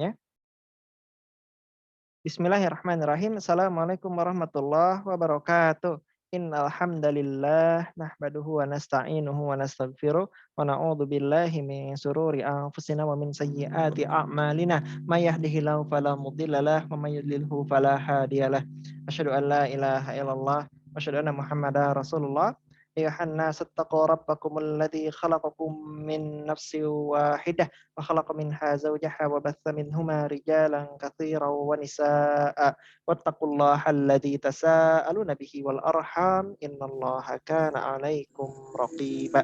Ya. Bismillahirrahmanirrahim. Assalamualaikum warahmatullahi wabarakatuh. Innal hamdalillah nahmaduhu wa nasta'inuhu wa nastaghfiruh wa na'udzu billahi min shururi anfusina wa min sayyiati a'malina. May yahdihillahu fala mudhillalah wa may yudlilhu fala hadiyalah. Asyhadu an la ilaha illallah wa asyhadu anna Muhammadar Rasulullah. Ya ayyuhan nas ittaqu rabbakumul ladzi khalaqakum min nafsin wahidah وخلق منها زوجها وبث منهما رجالا كثيرا ونساء واتقوا الله الذي تساءلون به والأرحام إن الله كان عليكم رقيبا.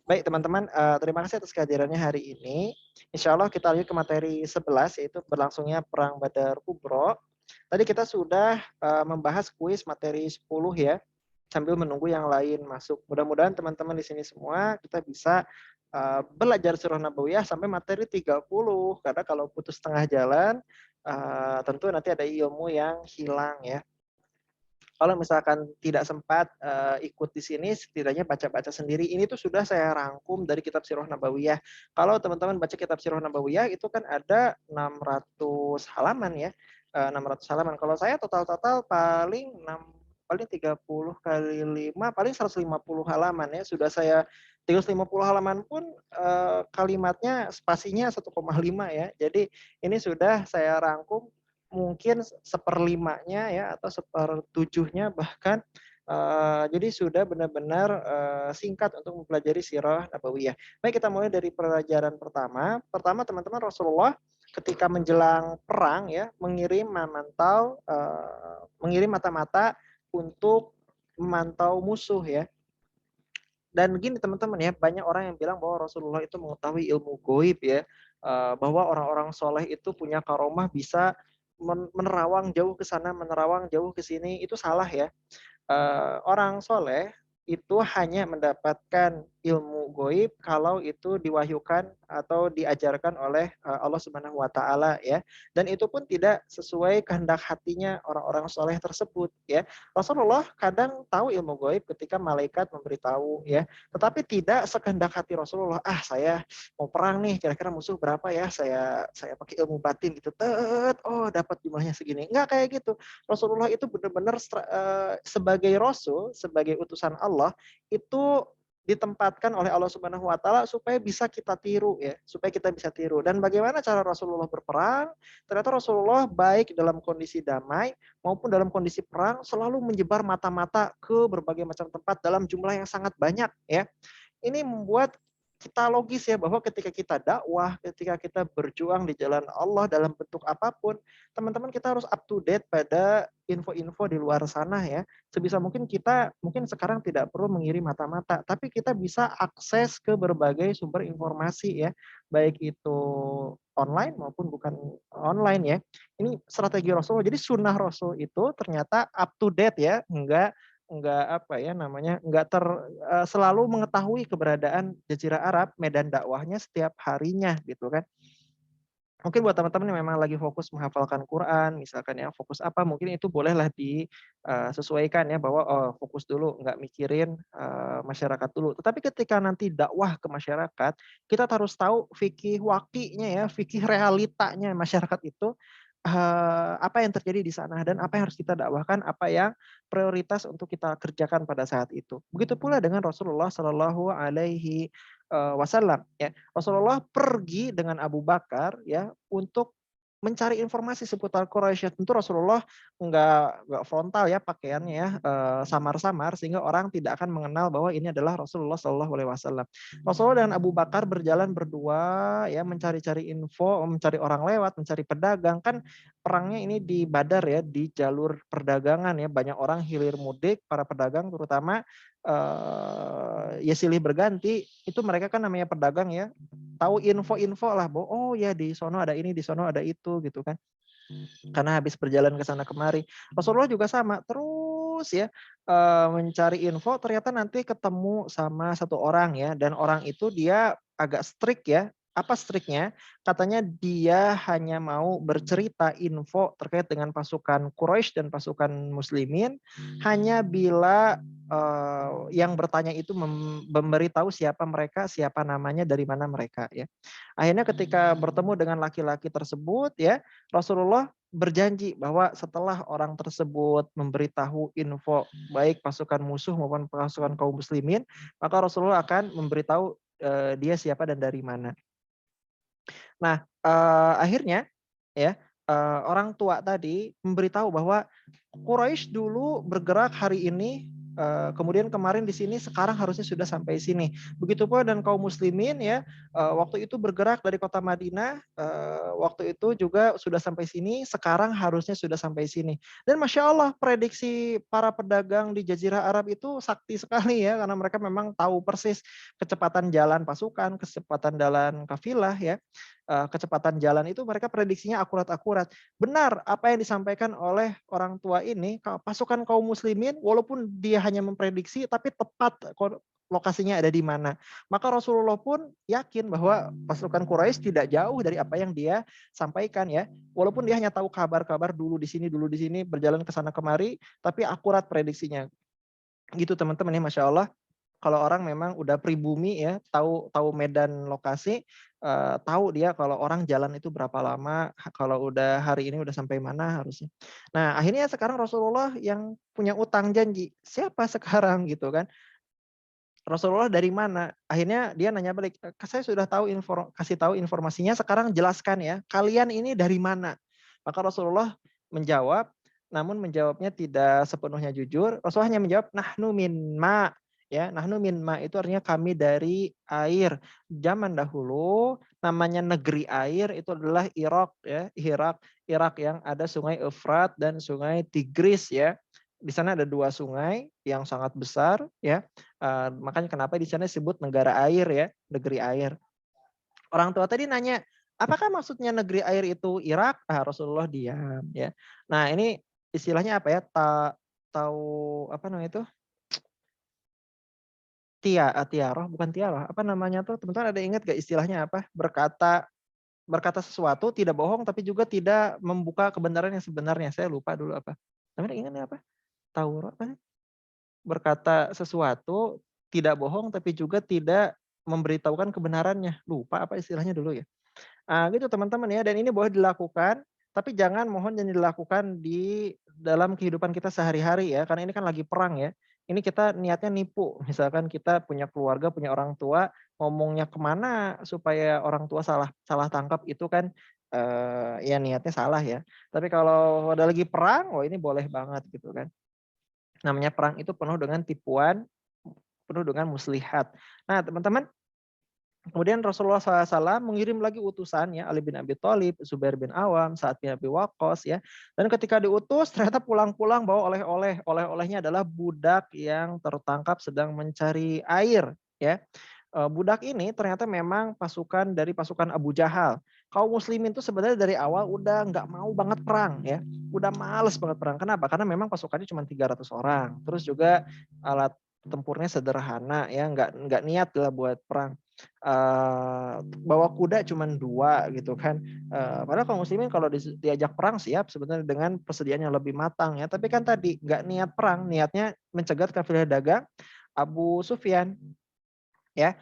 Baik teman-teman, terima kasih atas kehadirannya hari ini. Insya Allah kita lanjut ke materi 11 yaitu berlangsungnya Perang Badar Kubro. Tadi kita sudah membahas kuis materi 10 ya, sambil menunggu yang lain masuk. Mudah-mudahan teman-teman di sini semua kita bisa belajar surah Nabawiyah sampai materi 30. Karena kalau putus tengah jalan, tentu nanti ada ilmu yang hilang ya. Kalau misalkan tidak sempat ikut di sini, setidaknya baca-baca sendiri. Ini tuh sudah saya rangkum dari kitab Sirah Nabawiyah. Kalau teman-teman baca kitab Sirah Nabawiyah itu kan ada 600 halaman ya. 600 halaman. Kalau saya total-total paling 30 kali 5, paling 150 halaman ya. Sudah saya 350 halaman pun kalimatnya spasinya 1,5 ya. Jadi ini sudah saya rangkum mungkin seperlimanya ya atau sepertujuhnya bahkan jadi sudah benar-benar singkat untuk mempelajari sirah nabawiyah. Baik, kita mulai dari pelajaran pertama. Pertama teman-teman, Rasulullah ketika menjelang perang ya mengirim mata-mata untuk memantau musuh ya. Dan gini teman-teman ya, banyak orang yang bilang bahwa Rasulullah itu mengetahui ilmu goib ya, bahwa orang-orang soleh itu punya karomah bisa menerawang jauh ke sana, menerawang jauh ke sini. Itu salah ya. Orang soleh itu hanya mendapatkan ilmu goib kalau itu diwahyukan atau diajarkan oleh Allah Subhanahu wa taala ya. Dan itu pun tidak sesuai kehendak hatinya orang-orang soleh tersebut ya. Rasulullah kadang tahu ilmu goib ketika malaikat memberitahu ya. Tetapi tidak sekehendak hati Rasulullah. Saya mau perang nih, kira-kira musuh berapa ya? Saya pakai ilmu batin gitu. Oh, dapat jumlahnya segini. Enggak kayak gitu. Rasulullah itu benar-benar sebagai rasul, sebagai utusan Allah itu ditempatkan oleh Allah Subhanahu wa taala supaya bisa kita tiru ya, supaya kita bisa tiru. Dan bagaimana cara Rasulullah berperang? Ternyata Rasulullah baik dalam kondisi damai maupun dalam kondisi perang selalu menyebar mata-mata ke berbagai macam tempat dalam jumlah yang sangat banyak ya. Ini membuat kita logis ya bahwa ketika kita dakwah, ketika kita berjuang di jalan Allah dalam bentuk apapun, teman-teman kita harus up to date pada info-info di luar sana ya. Sebisa mungkin kita mungkin sekarang tidak perlu mengirim mata-mata, tapi kita bisa akses ke berbagai sumber informasi ya, baik itu online maupun bukan online ya. Ini strategi Rasul. Jadi sunnah Rasul itu ternyata up to date ya, enggak apa ya namanya, selalu mengetahui keberadaan Jazirah Arab, medan dakwahnya setiap harinya gitu kan. Mungkin buat teman-teman yang memang lagi fokus menghafalkan Quran, misalkan ya fokus apa, mungkin itu bolehlah disesuaikan ya bahwa fokus dulu, nggak mikirin masyarakat dulu. Tetapi ketika nanti dakwah ke masyarakat, kita harus tahu fikih waqi'nya ya, fikih realitanya masyarakat itu apa yang terjadi di sana dan apa yang harus kita dakwahkan, apa yang prioritas untuk kita kerjakan pada saat itu. Begitu pula dengan Rasulullah Shallallahu Alaihi Wasallam. Ya, Rasulullah pergi dengan Abu Bakar ya untuk mencari informasi seputar Quraisy. Tentu Rasulullah nggak frontal ya pakaiannya ya, samar-samar sehingga orang tidak akan mengenal bahwa ini adalah Rasulullah Shallallahu Alaihi Wasallam. Rasulullah dan Abu Bakar berjalan berdua ya mencari-cari info, mencari orang lewat, mencari pedagang. Kan perangnya ini di Badar ya, di jalur perdagangan ya, banyak orang hilir mudik, para pedagang terutama ya silih berganti. Itu mereka kan namanya pedagang ya, tahu info-info lah bahwa oh ya di sono ada ini, di sono ada itu gitu kan. Karena habis berjalan ke sana kemari. Rasulullah juga sama, terus ya mencari info, ternyata nanti ketemu sama satu orang ya, dan orang itu dia agak strict ya, Apa striknya? Katanya dia hanya mau bercerita info terkait dengan pasukan Quraisy dan pasukan Muslimin hanya bila yang bertanya itu memberitahu siapa mereka, siapa namanya, dari mana mereka ya. Akhirnya ketika bertemu dengan laki-laki tersebut ya, Rasulullah berjanji bahwa setelah orang tersebut memberitahu info baik pasukan musuh maupun pasukan kaum muslimin, maka Rasulullah akan memberitahu dia siapa dan dari mana. Nah, akhirnya ya, orang tua tadi memberitahu bahwa Quraisy dulu bergerak hari ini, kemudian kemarin di sini, sekarang harusnya sudah sampai sini. Begitu pula dan kaum muslimin ya, waktu itu bergerak dari kota Madinah, waktu itu juga sudah sampai sini, sekarang harusnya sudah sampai sini. Dan Masya Allah prediksi para pedagang di Jazirah Arab itu sakti sekali ya, karena mereka memang tahu persis kecepatan jalan pasukan, kecepatan jalan kafilah ya, kecepatan jalan itu mereka prediksinya akurat-akurat. Benar apa yang disampaikan oleh orang tua ini, pasukan kaum muslimin walaupun dia hanya memprediksi tapi tepat lokasinya ada di mana. Maka Rasulullah pun yakin bahwa pasukan Quraisy tidak jauh dari apa yang dia sampaikan ya. Walaupun dia hanya tahu kabar-kabar dulu di sini berjalan ke sana kemari, tapi akurat prediksinya. Gitu teman-teman ya, Masya Allah. Kalau orang memang udah pribumi ya, tahu tahu medan lokasi, tahu dia kalau orang jalan itu berapa lama, kalau udah hari ini udah sampai mana harusnya. Nah, akhirnya sekarang Rasulullah yang punya utang janji, siapa sekarang gitu kan. Rasulullah dari mana? Akhirnya dia nanya balik, saya sudah tahu kasih tahu informasinya, sekarang jelaskan ya, kalian ini dari mana?" Maka Rasulullah menjawab, namun menjawabnya tidak sepenuhnya jujur. Rasulullah hanya menjawab, "Nahnu min ma." Ya, "Nahnu min ma" itu artinya kami dari air. Zaman dahulu namanya negeri air itu adalah Irak ya, Irak yang ada sungai Efrat dan sungai Tigris ya. Di sana ada 2 sungai yang sangat besar ya. Makanya kenapa di sana disebut negara air ya, negeri air. Orang tua tadi nanya, apakah maksudnya negeri air itu Irak? Rasulullah diam ya. Nah ini istilahnya apa ya? Tahu apa namanya itu? Tiaroh, bukan tiaroh. Apa namanya tuh? Teman-teman ada ingat gak istilahnya apa? Berkata berkata sesuatu tidak bohong tapi juga tidak membuka kebenaran yang sebenarnya. Saya lupa dulu apa. Namanya ingatnya apa? Taurah apa? Berkata sesuatu, tidak bohong, tapi juga tidak memberitahukan kebenarannya. Lupa apa istilahnya dulu ya. Gitu teman-teman ya, dan ini boleh dilakukan, tapi jangan mohon jangan dilakukan di dalam kehidupan kita sehari-hari ya, karena ini kan lagi perang ya. Ini kita niatnya nipu, misalkan kita punya keluarga, punya orang tua, ngomongnya kemana supaya orang tua salah salah tangkap itu kan, ya niatnya salah ya. Tapi kalau ada lagi perang, ini boleh banget gitu kan. Namanya perang itu penuh dengan tipuan, penuh dengan muslihat. Nah teman-teman, kemudian Rasulullah SAW mengirim lagi utusannya Ali bin Abi Thalib, Zubair bin Awam, Sa'ad bin Abi Waqqas ya. Dan ketika diutus ternyata pulang-pulang bawa oleh-oleh. Oleh-olehnya adalah budak yang tertangkap sedang mencari air ya. Budak ini ternyata memang pasukan dari pasukan Abu Jahal. Kaum muslimin itu sebenarnya dari awal udah nggak mau banget perang ya. Udah males banget perang. Kenapa? Karena memang pasukannya cuma 300 orang. Terus juga alat tempurnya sederhana ya, nggak niat lah buat perang. Bawa kuda cuma 2 gitu kan. Padahal kaum muslimin kalau diajak perang siap sebenarnya dengan persediaan yang lebih matang ya. Tapi kan tadi nggak niat perang, niatnya mencegat kafilah dagang Abu Sufyan. Ya,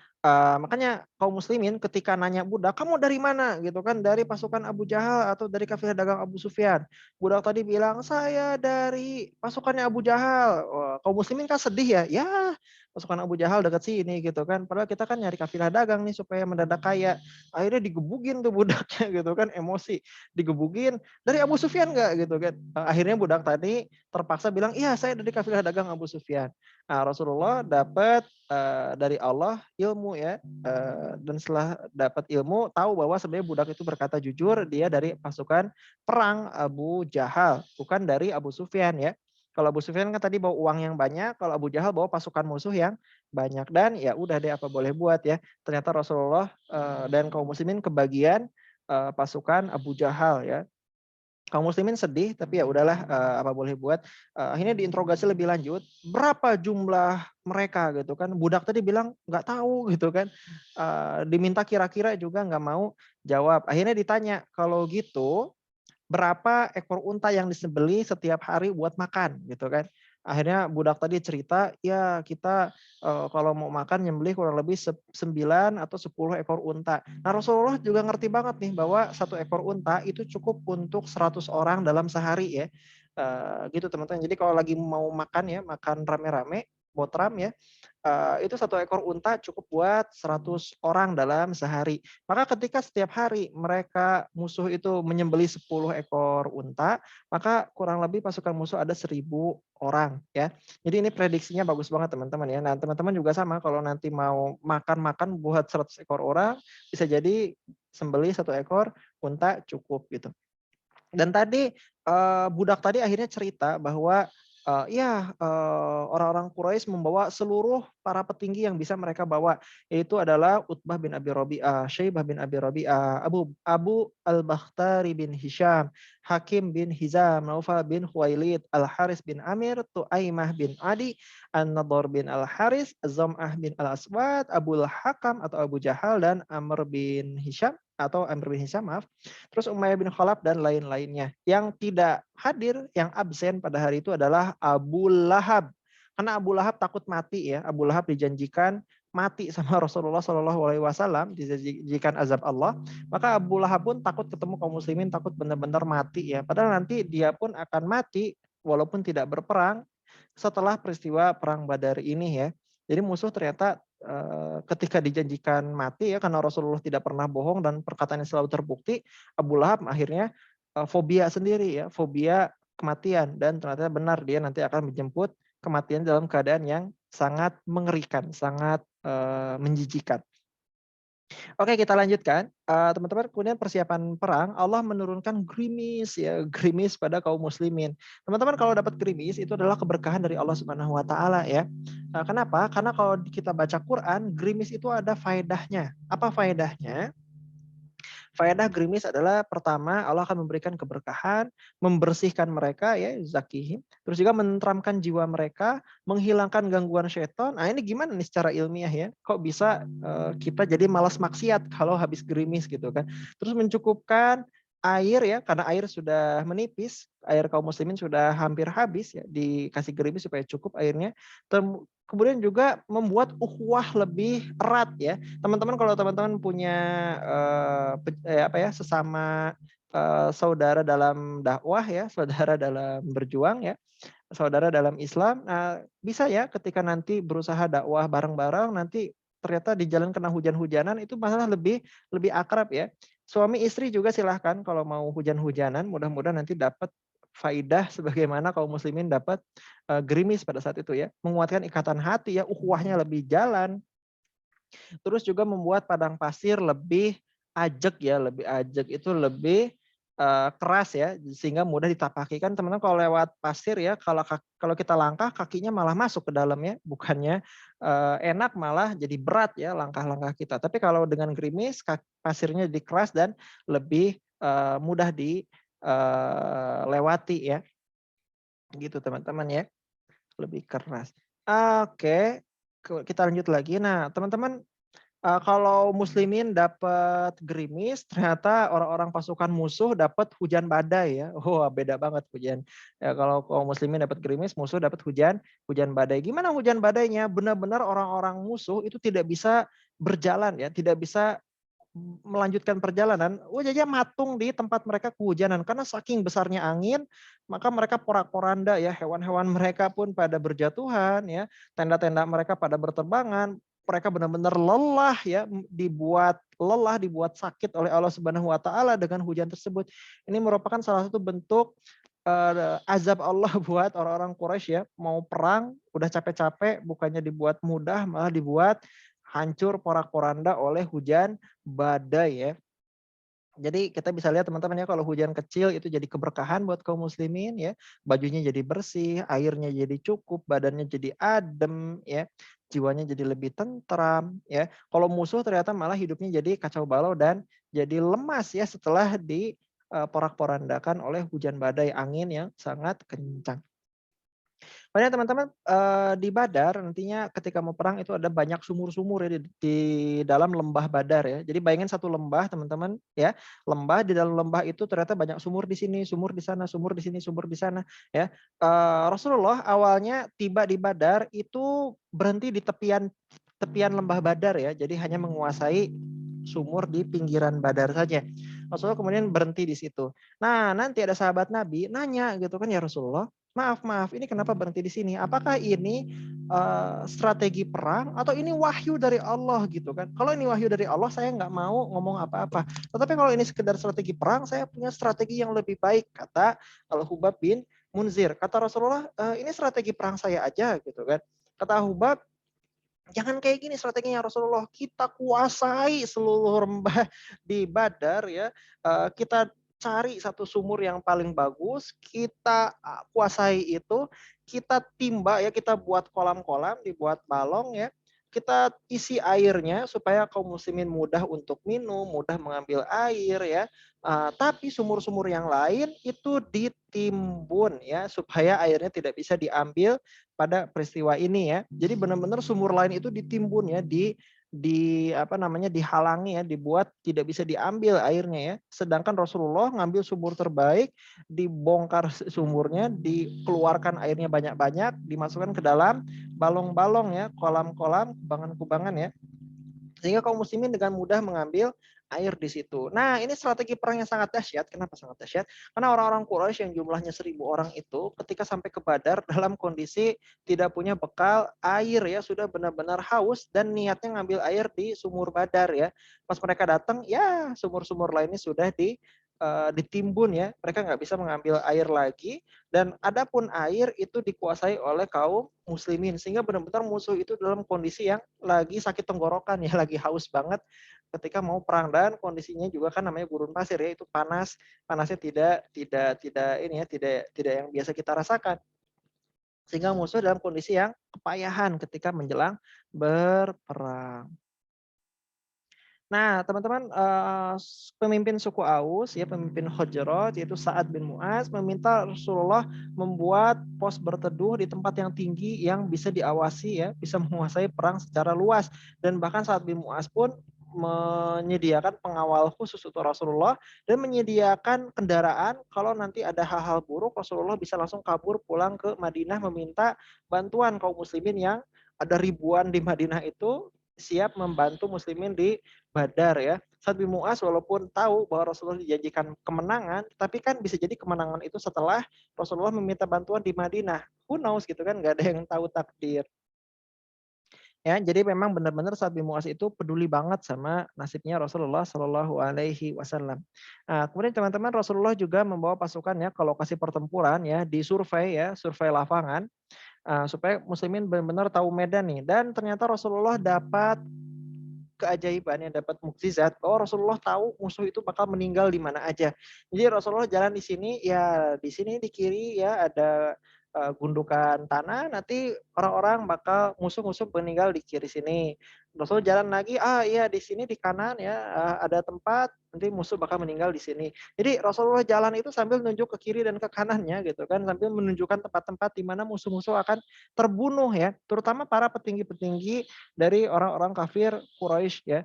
makanya kaum muslimin ketika nanya budak, "Kamu dari mana?" Gitu kan, "Dari pasukan Abu Jahal atau dari kafilah dagang Abu Sufyan." Budak tadi bilang, "Saya dari pasukannya Abu Jahal." Wah, kaum muslimin kan sedih ya, "Ya, pasukan Abu Jahal dekat sini," gitu kan. Padahal kita kan nyari kafilah dagang nih supaya mendadak kaya. Akhirnya digebugin tuh budaknya gitu kan, emosi. Digebugin, "Dari Abu Sufyan nggak?" Gitu kan. Akhirnya budak tadi terpaksa bilang, "Iya, saya dari kafilah dagang Abu Sufyan." Nah, Rasulullah dapat dari Allah ilmu ya, dan setelah dapat ilmu tahu bahwa sebenarnya budak itu berkata jujur dia dari pasukan perang Abu Jahal, bukan dari Abu Sufyan ya. Kalau Abu Sufyan kan tadi bawa uang yang banyak, kalau Abu Jahal bawa pasukan musuh yang banyak, dan ya udah deh apa boleh buat ya. Ternyata Rasulullah dan kaum muslimin kebagian pasukan Abu Jahal ya. Kaum muslimin sedih, tapi ya udahlah, apa boleh buat. Akhirnya diinterogasi lebih lanjut, berapa jumlah mereka gitu kan. Budak tadi bilang nggak tahu gitu kan. Diminta kira-kira juga nggak mau jawab. Akhirnya ditanya, kalau gitu berapa ekor unta yang disembelih setiap hari buat makan gitu kan. Akhirnya budak tadi cerita, ya kita kalau mau makan nyembelih kurang lebih 9 atau 10 ekor unta. Nah Rasulullah juga ngerti banget nih bahwa satu ekor unta itu cukup untuk 100 orang dalam sehari ya. Gitu teman-teman. Jadi kalau lagi mau makan ya, makan rame-rame, botram ya, itu satu ekor unta cukup buat 100 orang dalam sehari. Maka ketika setiap hari mereka musuh itu menyembelih 10 ekor unta, maka kurang lebih pasukan musuh ada 1.000 orang ya. Jadi ini prediksinya bagus banget teman-teman ya. Nah, teman-teman juga sama kalau nanti mau makan-makan buat 100 ekor orang, bisa jadi sembelih satu ekor unta cukup gitu. Dan tadi budak tadi akhirnya cerita bahwa orang-orang Quraisy membawa seluruh para petinggi yang bisa mereka bawa, yaitu adalah Utbah bin Abi Rabi'ah, Syaibah bin Abi Rabi'ah, Abu Al-Bakhtari bin Hisham, Hakim bin Hizam, Naufal bin Khuwailid, Al-Haris bin Amir, Tu'aimah bin Adi, An-Nadhr bin Al-Haris, Zam'ah bin Al-Aswad, Abul Hakam atau Abu Jahal, dan Amr bin Hisham atau Amr bin Hisham, maaf. Terus Umayyah bin Khalaf dan lain-lainnya. Yang tidak hadir, yang absen pada hari itu adalah Abu Lahab. Karena Abu Lahab takut mati ya. Abu Lahab dijanjikan mati sama Rasulullah Shallallahu Alaihi Wasallam, dijanjikan azab Allah. Maka Abu Lahab pun takut ketemu kaum muslimin, takut benar-benar mati ya. Padahal nanti dia pun akan mati walaupun tidak berperang setelah peristiwa perang Badar ini ya. Jadi musuh ternyata ketika dijanjikan mati ya, karena Rasulullah tidak pernah bohong dan perkataannya selalu terbukti, Abu Lahab akhirnya fobia sendiri ya, fobia kematian, dan ternyata benar dia nanti akan menjemput kematian dalam keadaan yang sangat mengerikan, sangat menjijikan. Oke, kita lanjutkan. Teman-teman, kemudian persiapan perang, Allah menurunkan gerimis ya, gerimis pada kaum muslimin. Teman-teman, kalau dapat gerimis itu adalah keberkahan dari Allah Subhanahu wa taala ya. Kenapa? Karena kalau kita baca Quran, gerimis itu ada faedahnya. Apa faedahnya? Faedah gerimis adalah pertama Allah akan memberikan keberkahan, membersihkan mereka ya, zakihim, terus juga menenteramkan jiwa mereka, menghilangkan gangguan syaitan. Nah, ini gimana nih secara ilmiah ya? Kok bisa kita jadi malas maksiat kalau habis gerimis gitu kan? Terus mencukupkan air ya, karena air sudah menipis, air kaum muslimin sudah hampir habis ya, dikasih gerimis supaya cukup airnya. Kemudian juga membuat ukhuwah lebih erat ya. Teman-teman, kalau teman-teman punya sesama saudara dalam dakwah ya, saudara dalam berjuang ya, saudara dalam Islam, bisa ya ketika nanti berusaha dakwah bareng-bareng, nanti ternyata di jalan kena hujan-hujanan, itu masalah lebih lebih akrab ya. Suami istri juga silahkan kalau mau hujan-hujanan, mudah-mudahan nanti dapat faidah sebagaimana kaum muslimin dapat gerimis pada saat itu ya, menguatkan ikatan hati ya, ukhuwahnya lebih jalan. Terus juga membuat padang pasir lebih ajek ya, lebih ajek itu lebih keras ya, sehingga mudah ditapaki. Kan teman-teman kalau lewat pasir ya, kalau kita langkah kakinya malah masuk ke dalam ya, bukannya enak malah jadi berat ya langkah-langkah kita. Tapi kalau dengan gerimis pasirnya jadi keras dan lebih mudah dilewati ya. Gitu teman-teman ya, lebih keras. Oke, kita lanjut lagi. Nah, teman-teman, kalau muslimin dapat gerimis, ternyata orang-orang pasukan musuh dapat hujan badai ya. Wah, beda banget hujan. Ya, kalau kaum muslimin dapat gerimis, musuh dapat hujan badai. Gimana hujan badainya? Benar-benar orang-orang musuh itu tidak bisa berjalan ya, tidak bisa melanjutkan perjalanan. Wajahnya matung di tempat mereka kehujanan karena saking besarnya angin, maka mereka porak-poranda ya, hewan-hewan mereka pun pada berjatuhan ya, tenda-tenda mereka pada berterbangan. Mereka benar-benar lelah ya, dibuat lelah, dibuat sakit oleh Allah Subhanahu wa taala dengan hujan tersebut. Ini merupakan salah satu bentuk azab Allah buat orang-orang Quraisy ya, mau perang udah capek-capek, bukannya dibuat mudah malah dibuat hancur porak-poranda oleh hujan badai ya. Jadi kita bisa lihat teman-teman ya, kalau hujan kecil itu jadi keberkahan buat kaum muslimin ya. Bajunya jadi bersih, airnya jadi cukup, badannya jadi adem ya. Jiwanya jadi lebih tentram ya. Kalau musuh ternyata malah hidupnya jadi kacau balau dan jadi lemas ya setelah porak-porandakan oleh hujan badai angin yang sangat kencang. Makanya teman-teman, di Badar nantinya ketika mau perang itu ada banyak sumur-sumur ya di dalam lembah Badar ya. Jadi bayangin satu lembah teman-teman ya, lembah di dalam lembah itu ternyata banyak sumur di sini, sumur di sana, sumur di sini, sumur di sana ya. Rasulullah awalnya tiba di Badar itu berhenti di tepian tepian lembah Badar ya. Jadi hanya menguasai sumur di pinggiran Badar saja. Rasulullah kemudian berhenti di situ. Nah, nanti ada sahabat Nabi nanya gitu kan, ya Rasulullah, maaf, ini kenapa berhenti di sini? Apakah ini strategi perang atau ini wahyu dari Allah gitu kan? Kalau ini wahyu dari Allah, saya nggak mau ngomong apa-apa. Tetapi kalau ini sekedar strategi perang, saya punya strategi yang lebih baik, kata Al-Hubab bin Munzir. Kata Rasulullah, ini strategi perang saya aja gitu kan. Kata Hubab, jangan kayak gini strateginya Rasulullah. Kita kuasai seluruh lembah di Badar ya. Kita cari satu sumur yang paling bagus, kita kuasai itu, kita timba ya, kita buat kolam-kolam, dibuat balong ya. Kita isi airnya supaya kaum muslimin mudah untuk minum, mudah mengambil air ya. Tapi sumur-sumur yang lain itu ditimbun ya supaya airnya tidak bisa diambil pada peristiwa ini ya. Jadi benar-benar sumur lain itu ditimbun ya, di apa namanya, dihalangi ya, dibuat tidak bisa diambil airnya ya. Sedangkan Rasulullah ngambil sumur terbaik, dibongkar sumurnya, dikeluarkan airnya banyak-banyak, dimasukkan ke dalam balong-balong ya, kolam-kolam, kubangan-kubangan ya. Sehingga kaum muslimin dengan mudah mengambil air di situ. Nah, ini strategi perang yang sangat dahsyat. Kenapa sangat dahsyat? Karena orang-orang Quraisy yang jumlahnya 1.000 orang itu ketika sampai ke Badar dalam kondisi tidak punya bekal air ya, sudah benar-benar haus dan niatnya ngambil air di sumur Badar ya. Pas mereka datang, ya sumur-sumur lainnya sudah ditimbun ya, mereka nggak bisa mengambil air lagi, dan adapun air itu dikuasai oleh kaum muslimin, sehingga benar-benar musuh itu dalam kondisi yang lagi sakit tenggorokan ya, lagi haus banget ketika mau perang, dan kondisinya juga kan namanya gurun pasir ya, itu panas, panasnya tidak ini ya, tidak yang biasa kita rasakan, sehingga musuh dalam kondisi yang kepayahan ketika menjelang berperang. Nah, teman-teman, pemimpin suku Aus, ya pemimpin Hujurat, yaitu Sa'ad bin Mu'az, meminta Rasulullah membuat pos berteduh di tempat yang tinggi yang bisa diawasi, ya, bisa menguasai perang secara luas. Dan bahkan Sa'ad bin Mu'az pun menyediakan pengawal khusus untuk Rasulullah dan menyediakan kendaraan kalau nanti ada hal-hal buruk, Rasulullah bisa langsung kabur pulang ke Madinah meminta bantuan kaum muslimin yang ada ribuan di Madinah itu siap membantu muslimin di Badar ya. Sa'ad bin Mu'az walaupun tahu bahwa Rasulullah dijanjikan kemenangan, tapi kan bisa jadi kemenangan itu setelah Rasulullah meminta bantuan di Madinah. Who knows gitu kan, nggak ada yang tahu takdir. Ya, jadi memang benar-benar Sa'ad bin Mu'az itu peduli banget sama nasibnya Rasulullah Shallallahu Alaihi Wasallam. Nah, kemudian teman-teman, Rasulullah juga membawa pasukannya ke lokasi pertempuran ya, disurvei ya, survei lapangan supaya muslimin benar-benar tahu medan nih. Dan ternyata Rasulullah dapat keajaiban, yang dapat mukjizat bahwa Rasulullah tahu musuh itu bakal meninggal di mana aja. Jadi Rasulullah jalan di sini, ya di sini di kiri ya ada gundukan tanah, nanti orang-orang bakal musuh-musuh meninggal di kiri sini. Rasul jalan lagi, iya di sini di kanan ya ada tempat, nanti musuh bakal meninggal di sini. Jadi Rasulullah jalan itu sambil nunjuk ke kiri dan ke kanannya gitu kan, sambil menunjukkan tempat-tempat di mana musuh-musuh akan terbunuh ya, terutama para petinggi-petinggi dari orang-orang kafir Quraisy ya.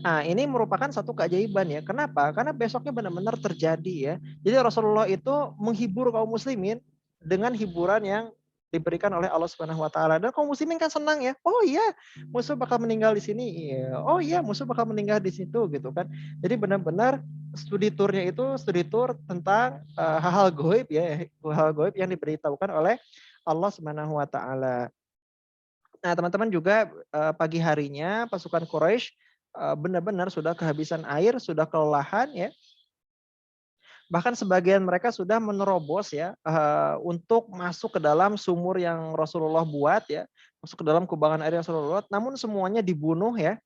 Nah, ini merupakan satu keajaiban ya. Kenapa? Karena besoknya benar-benar terjadi ya. Jadi Rasulullah itu menghibur kaum muslimin dengan hiburan yang diberikan oleh Allah Subhanahu wa taala. Dan kaum muslimin kan senang ya. Oh iya, musuh bakal meninggal di sini. Iya. Oh iya, musuh bakal meninggal di situ gitu kan. Jadi benar-benar studi turnya itu studi tur tentang hal-hal goib ya, hal goib yang diberitahukan oleh Allah Subhanahu wa taala. Nah, teman-teman juga pagi harinya pasukan Quraisy benar-benar sudah kehabisan air, sudah kelelahan ya. Bahkan sebagian mereka sudah menerobos ya untuk masuk ke dalam sumur yang Rasulullah buat ya, masuk ke dalam kubangan air yang Rasulullah buat, namun semuanya dibunuh ya.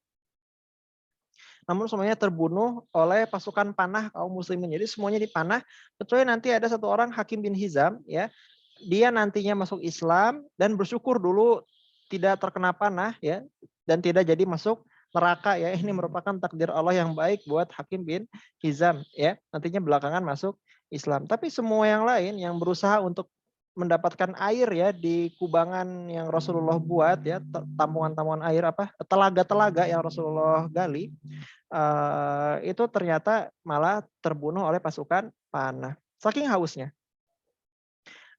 Namun semuanya terbunuh oleh pasukan panah kaum muslimin. Jadi semuanya dipanah, kecuali nanti ada satu orang Hakim bin Hizam ya. Dia nantinya masuk Islam dan bersyukur dulu tidak terkena panah ya, dan tidak jadi masuk neraka ya. Ini merupakan takdir Allah yang baik buat Hakim bin Hizam ya. Nantinya belakangan masuk Islam. Tapi semua yang lain yang berusaha untuk mendapatkan air ya di kubangan yang Rasulullah buat ya, tampungan-tampungan air apa telaga-telaga yang Rasulullah gali, itu ternyata malah terbunuh oleh pasukan panah. Saking hausnya.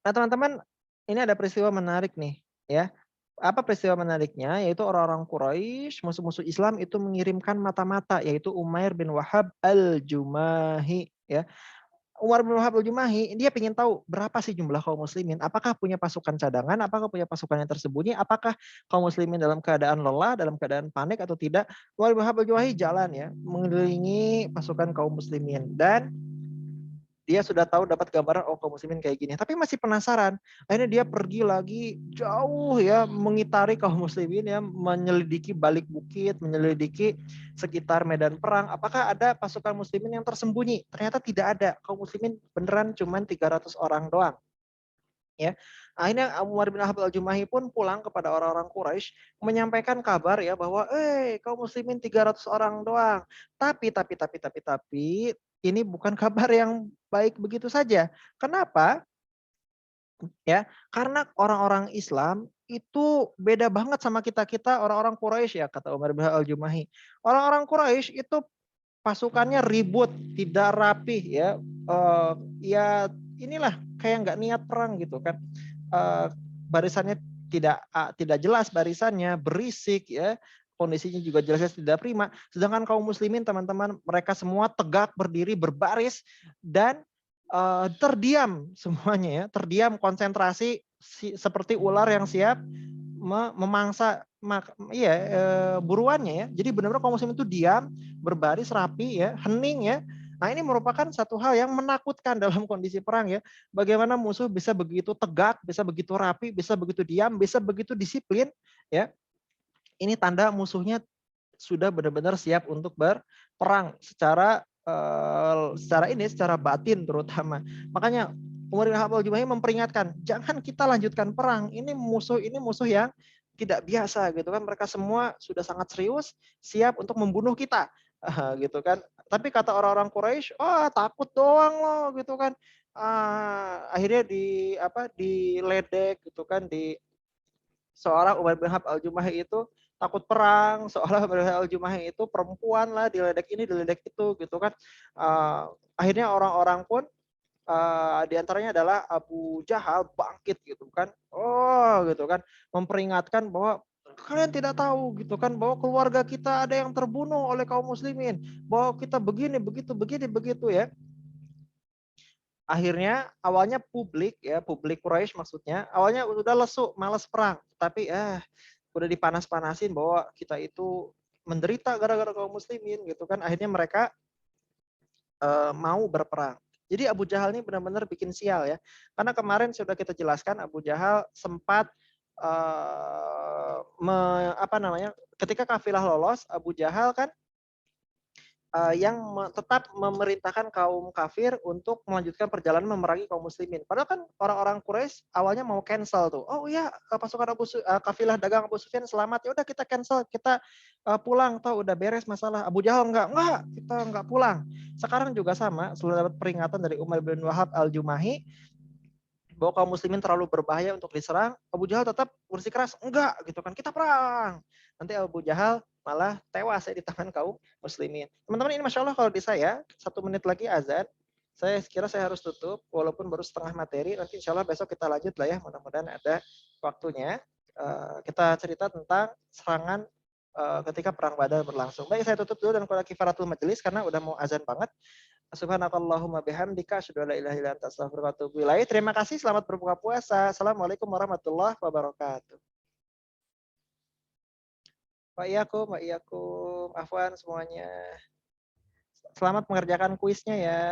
Nah teman-teman, ini ada peristiwa menarik nih ya. Apa peristiwa menariknya? Yaitu orang-orang Quraisy, musuh-musuh Islam itu mengirimkan mata-mata, yaitu Umair bin Wahab al-Jumahi ya. Umar bin Wahab al-Jumahi, dia ingin tahu berapa sih jumlah kaum muslimin, apakah punya pasukan cadangan, apakah punya pasukan yang tersembunyi, apakah kaum muslimin dalam keadaan lelah, dalam keadaan panik atau tidak. Umar bin Wahab al-Jumahi jalan ya, mengelilingi pasukan kaum muslimin, dan dia sudah tahu dapat gambaran oh kaum muslimin kayak gini, tapi masih penasaran. Akhirnya dia pergi lagi jauh ya, mengitari kaum muslimin ya, menyelidiki balik bukit, menyelidiki sekitar medan perang. Apakah ada pasukan muslimin yang tersembunyi? Ternyata tidak ada. Kaum muslimin beneran cuma 300 orang doang. Ya. Akhirnya Umar bin Wahab al-Jumahi pun pulang kepada orang-orang Quraisy menyampaikan kabar ya bahwa kaum muslimin 300 orang doang. Tapi ini bukan kabar yang baik begitu saja. Kenapa? Ya, karena orang-orang Islam itu beda banget sama kita-kita orang-orang Quraisy ya kata Umar bin al-Jumahi. Orang-orang Quraisy itu pasukannya ribut, tidak rapih ya. Ya inilah kayak nggak niat perang gitu kan. Barisannya tidak jelas barisannya, berisik ya. Kondisinya juga jelasnya tidak prima. Sedangkan kaum muslimin teman-teman mereka semua tegak berdiri berbaris dan terdiam semuanya ya, terdiam konsentrasi seperti ular yang siap memangsa buruannya ya. Jadi benar-benar kaum muslimin itu diam, berbaris rapi ya, hening ya. Nah, ini merupakan satu hal yang menakutkan dalam kondisi perang ya. Bagaimana musuh bisa begitu tegak, bisa begitu rapi, bisa begitu diam, bisa begitu disiplin ya. Ini tanda musuhnya sudah benar-benar siap untuk berperang secara batin terutama. Makanya Umar bin Khattab al-Jumahi memperingatkan, jangan kita lanjutkan perang. Ini musuh yang tidak biasa gitu kan. Mereka semua sudah sangat serius, siap untuk membunuh kita. Gitu kan. Tapi kata orang-orang Quraisy, takut doang loh gitu kan. Akhirnya diledek gitu kan, di seorang Umar bin Khattab al-Jumahi itu takut perang, seolah Umar bin Khattab al-Jumahi itu perempuan lah, diledek ini, diledek itu gitu kan. Akhirnya orang-orang pun di antaranya adalah Abu Jahal bangkit gitu kan. Oh gitu kan, memperingatkan bahwa kalian tidak tahu gitu kan bahwa keluarga kita ada yang terbunuh oleh kaum muslimin, bahwa kita begini begitu begini begitu ya. Akhirnya awalnya publik Quraisy maksudnya, awalnya udah lesu, malas perang, tapi udah dipanas-panasin bahwa kita itu menderita gara-gara kaum muslimin gitu kan. Akhirnya mereka mau berperang. Jadi Abu Jahal ini benar-benar bikin sial ya. Karena kemarin sudah kita jelaskan Abu Jahal sempat ketika kafilah lolos, Abu Jahal kan yang tetap memerintahkan kaum kafir untuk melanjutkan perjalanan memerangi kaum muslimin. Padahal kan orang-orang Quraisy awalnya mau cancel tuh. Oh iya, pasukan kafilah dagang Abu Sufyan selamat. Ya udah kita cancel, kita pulang, tahu udah beres masalah. Abu Jahal enggak, kita enggak pulang. Sekarang juga sama, setelah dapat peringatan dari Umar bin Wahab al-Jumahi bahwa kaum muslimin terlalu berbahaya untuk diserang, Abu Jahal tetap bersikeras enggak gitu kan, kita perang. Nanti Abu Jahal malah tewas ya di tangan kaum muslimin. Teman-teman, ini Masya Allah kalau di saya 1 menit lagi azan, saya kira saya harus tutup walaupun baru setengah materi. Nanti insya Allah besok kita lanjut lah ya, mudah-mudahan ada waktunya. Kita cerita tentang serangan ketika perang Badar berlangsung. Baik, saya tutup dulu dan qul kifaratul majelis karena udah mau azan banget. Subhanakallahumma bihamdika asyhadu an la ilaha illa anta astaghfiruka wa atubu ilaik. Terima kasih, selamat berbuka puasa. Assalamualaikum warahmatullahi wabarakatuh. Pak Iyakum, Afwan semuanya. Selamat mengerjakan kuisnya ya.